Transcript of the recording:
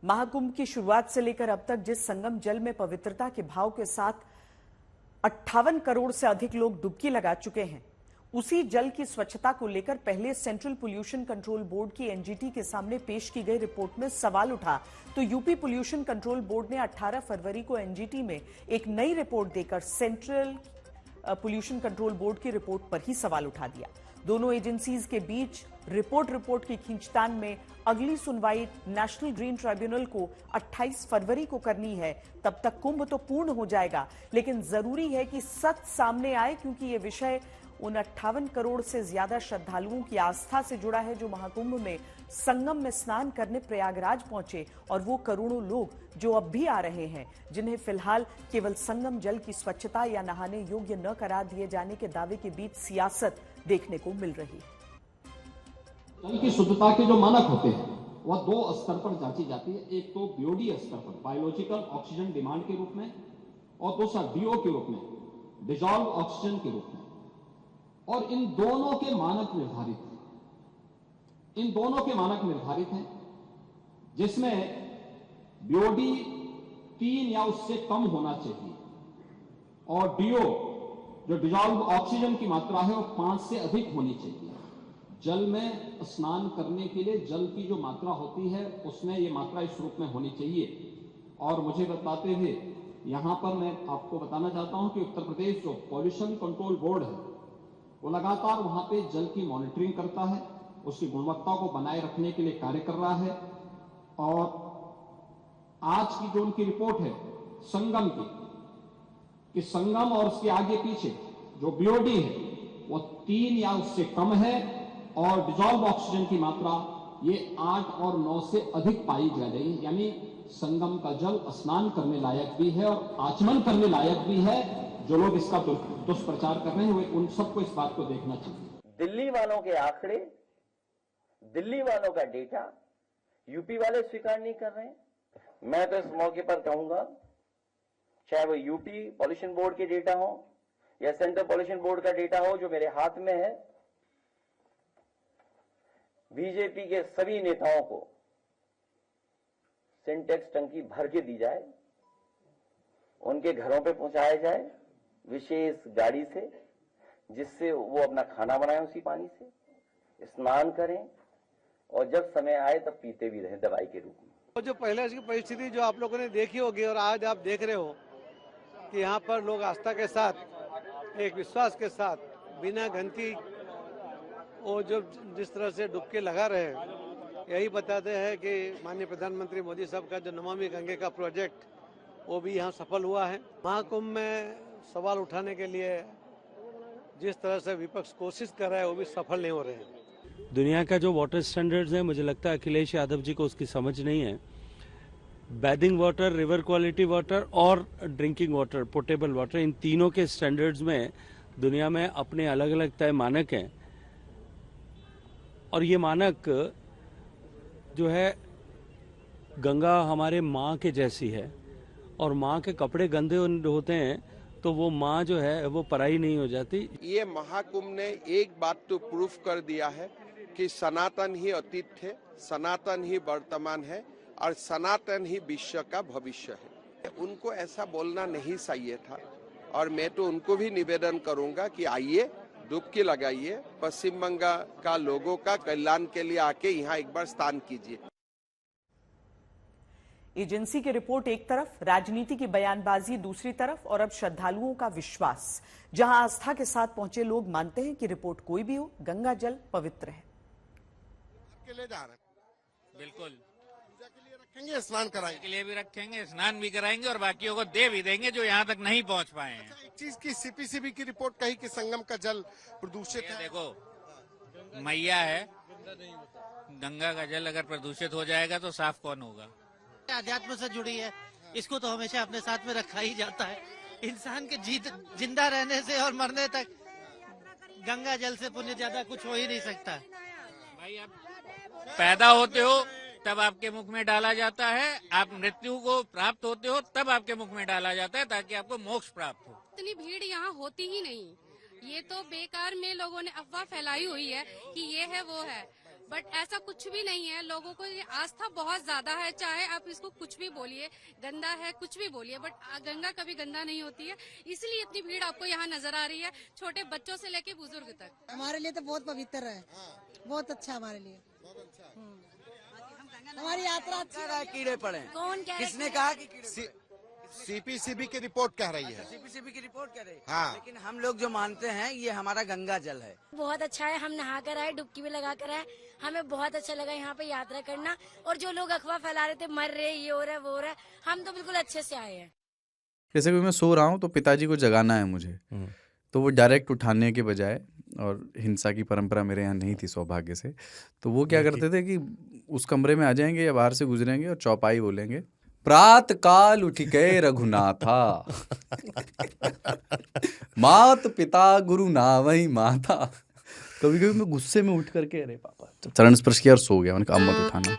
महाकुंभ की शुरुआत से लेकर अब तक जिस संगम जल में पवित्रता के भाव के साथ 58 करोड़ से अधिक लोग डुबकी लगा चुके हैं, उसी जल की स्वच्छता को लेकर पहले सेंट्रल पोल्यूशन कंट्रोल बोर्ड की एनजीटी के सामने पेश की गई रिपोर्ट में सवाल उठा तो यूपी पोल्यूशन कंट्रोल बोर्ड ने 18 फरवरी को एनजीटी में एक नई रिपोर्ट देकर सेंट्रल पोल्यूशन कंट्रोल बोर्ड की रिपोर्ट पर ही सवाल उठा दिया। दोनों एजेंसीज के बीच रिपोर्ट की खींचतान में अगली सुनवाई नेशनल ग्रीन ट्राइब्यूनल को 28 फरवरी को करनी है। तब तक कुंभ तो पूर्ण हो जाएगा, लेकिन जरूरी है कि सच सामने आए, क्योंकि यह विषय उन 58 करोड़ से ज्यादा श्रद्धालुओं की आस्था से जुड़ा है जो महाकुंभ में संगम में स्नान करने प्रयागराज पहुंचे, और वो करोड़ों लोग जो अब भी आ रहे हैं, जिन्हें फिलहाल केवल संगम जल की स्वच्छता या नहाने योग्य न करार दिए जाने के दावे के बीच सियासत देखने को मिल रही है। जल की शुद्धता के जो मानक होते हैं वह दो स्तर पर जांची जाती है। एक तो बीओडी स्तर पर बायोलॉजिकल ऑक्सीजन डिमांड के रूप में, और दूसरा डीओ के रूप में डिजॉल्व ऑक्सीजन के रूप में। और इन दोनों के मानक निर्धारित हैं, जिसमें बीओडी 3 या उससे कम होना चाहिए, और डीओ जो डिजॉल्व ऑक्सीजन की मात्रा है वो 5 से अधिक होनी चाहिए। जल में स्नान करने के लिए जल की जो मात्रा होती है उसमें ये मात्रा इस रूप में होनी चाहिए। और मुझे बताते हुए यहां पर मैं आपको बताना चाहता हूं कि उत्तर प्रदेश जो पॉल्यूशन कंट्रोल बोर्ड है वो लगातार वहां पे जल की मॉनिटरिंग करता है, उसकी गुणवत्ता को बनाए रखने के लिए कार्य कर रहा है। और आज की जो उनकी रिपोर्ट है संगम की, कि संगम और उसके आगे पीछे जो बीओडी है वो 3 या उससे कम है, और डिजॉल्व ऑक्सीजन की मात्रा ये 8 और 9 से अधिक पाई जा रही है। यानी संगम का जल स्नान करने लायक भी है और आचमन करने लायक भी है। जो लोग इसका दुष्प्रचार कर रहे हैं वे उन सबको इस बात को देखना चाहिए। दिल्ली वालों के आंकड़े, दिल्ली वालों का डेटा यूपी वाले स्वीकार नहीं कर रहे हैं। मैं तो इस मौके पर कहूंगा, चाहे वो यूपी पॉल्यूशन बोर्ड के डेटा हो या सेंट्रल पॉल्यूशन बोर्ड का डेटा हो जो मेरे हाथ में है, बीजेपी के सभी नेताओं को सिंटेक्स टंकी भर के दी जाए, उनके घरों पे पहुंचाया जाए विशेष गाड़ी से, जिससे वो अपना खाना बनाएं, उसी पानी से स्नान करें, और जब समय आए तब पीते भी रहें दवाई के रूप में। तो जो पहले की परिस्थिति जो आप लोगों ने देखी होगी और आज आप देख रहे हो कि यहाँ पर लोग आस्था के साथ, एक विश्वास के साथ, बिना गंदगी वो जो जिस तरह से डुबकी लगा रहे हैं, यही बताते हैं कि माननीय प्रधानमंत्री मोदी साहब का जो नमामि गंगे का प्रोजेक्ट वो भी यहाँ सफल हुआ है। महाकुंभ में सवाल उठाने के लिए जिस तरह से विपक्ष कोशिश कर रहा है वो भी सफल नहीं हो रहे हैं। दुनिया का जो वाटर स्टैंडर्ड्स है, मुझे लगता है अखिलेश यादव जी को उसकी समझ नहीं है। Bathing water, river quality water और ड्रिंकिंग वाटर, पोर्टेबल वाटर, इन तीनों के स्टैंडर्ड्स में दुनिया में अपने अलग अलग तय मानक हैं। और ये मानक जो है, गंगा हमारे माँ के जैसी है, और माँ के कपड़े गंदे होते हैं तो वो माँ जो है वो पराई नहीं हो जाती। ये महाकुंभ ने एक बात तो प्रूफ कर दिया है कि सनातन ही अतीत है, सनातन ही वर्तमान है, और सनातन ही विश्व का भविष्य है। उनको ऐसा बोलना नहीं चाहिए था, और मैं तो उनको भी निवेदन करूंगा कि आइए, डुबकी लगाइए, पश्चिम बंगाल का लोगों का कल्याण के लिए आके यहाँ एक बार स्नान कीजिए। एजेंसी की रिपोर्ट एक तरफ, राजनीति की बयानबाजी दूसरी तरफ, और अब श्रद्धालुओं का विश्वास। जहां आस्था के साथ पहुंचे लोग मानते हैं कि रिपोर्ट कोई भी हो, गंगा जल पवित्र है। के लिए जा रहे हैं, बिल्कुल पूजा के लिए रखेंगे, स्नान कराएंगे, के लिए भी रखेंगे, स्नान भी कराएंगे, और बाकियों को दे भी देंगे जो यहाँ तक नहीं पहुँच पाए हैं। अच्छा, एक चीज की सीपीसीबी की रिपोर्ट कही कि संगम का जल प्रदूषित है। देखो, मैया है, गंगा का जल अगर प्रदूषित हो जाएगा तो साफ कौन होगा। अध्यात्म से जुड़ी है, इसको तो हमेशा अपने साथ में रखा ही जाता है। इंसान के जिंदा रहने से और मरने तक गंगा जल से पुण्य ज्यादा कुछ हो ही नहीं सकता। भाई, आप पैदा होते हो तब आपके मुख में डाला जाता है, आप मृत्यु को प्राप्त होते हो तब आपके मुख में डाला जाता है, ताकि आपको मोक्ष प्राप्त हो। इतनी भीड़ यहाँ होती ही नहीं, ये तो बेकार में लोगों ने अफवाह फैलाई हुई है कि ये है वो है। बट ऐसा कुछ भी नहीं है। लोगों को ये आस्था बहुत ज्यादा है, चाहे आप इसको कुछ भी बोलिए, गंदा है कुछ भी बोलिए, बट गंगा कभी गंदा नहीं होती है। इसलिए इतनी भीड़ आपको यहाँ नजर आ रही है, छोटे बच्चों से लेके बुजुर्ग तक। हमारे लिए तो बहुत पवित्र है, बहुत अच्छा हमारे लिए। हमारी यात्रा अच्छी है। कीड़े पड़े, कौन कह किसने कहा कि सीपीसीबी की रिपोर्ट कह रही है। सीपीसीबी की रिपोर्ट कह रही है। हाँ। लेकिन हम लोग जो मानते हैं ये हमारा गंगा जल है। बहुत अच्छा है, हम नहा कर आए, डुबकी भी लगा कर आए, हमें बहुत अच्छा लगा यहाँ पे यात्रा करना। और जो लोग अफवाह फैला रहे थे मर रहे, ये हो रहा है वो हो रहा है, हम तो बिल्कुल अच्छे से आए हैं। जैसे कि मैं सो रहा हूँ तो पिताजी को जगाना है मुझे, तो वो डायरेक्ट उठाने के बजाय, और हिंसा की परंपरा मेरे यहाँ नहीं थी सौभाग्य से, तो वो क्या करते थे कि उस कमरे में आ जाएंगे या बाहर से गुजरेंगे और चौपाई बोलेंगे, प्रात काल उठ गए रघुनाथा, मात पिता गुरु नावई माता। कभी कभी मैं गुस्से में उठ करके अरे पापा, चरण स्पर्श किया और सो गया, उनका अब मत उठाना।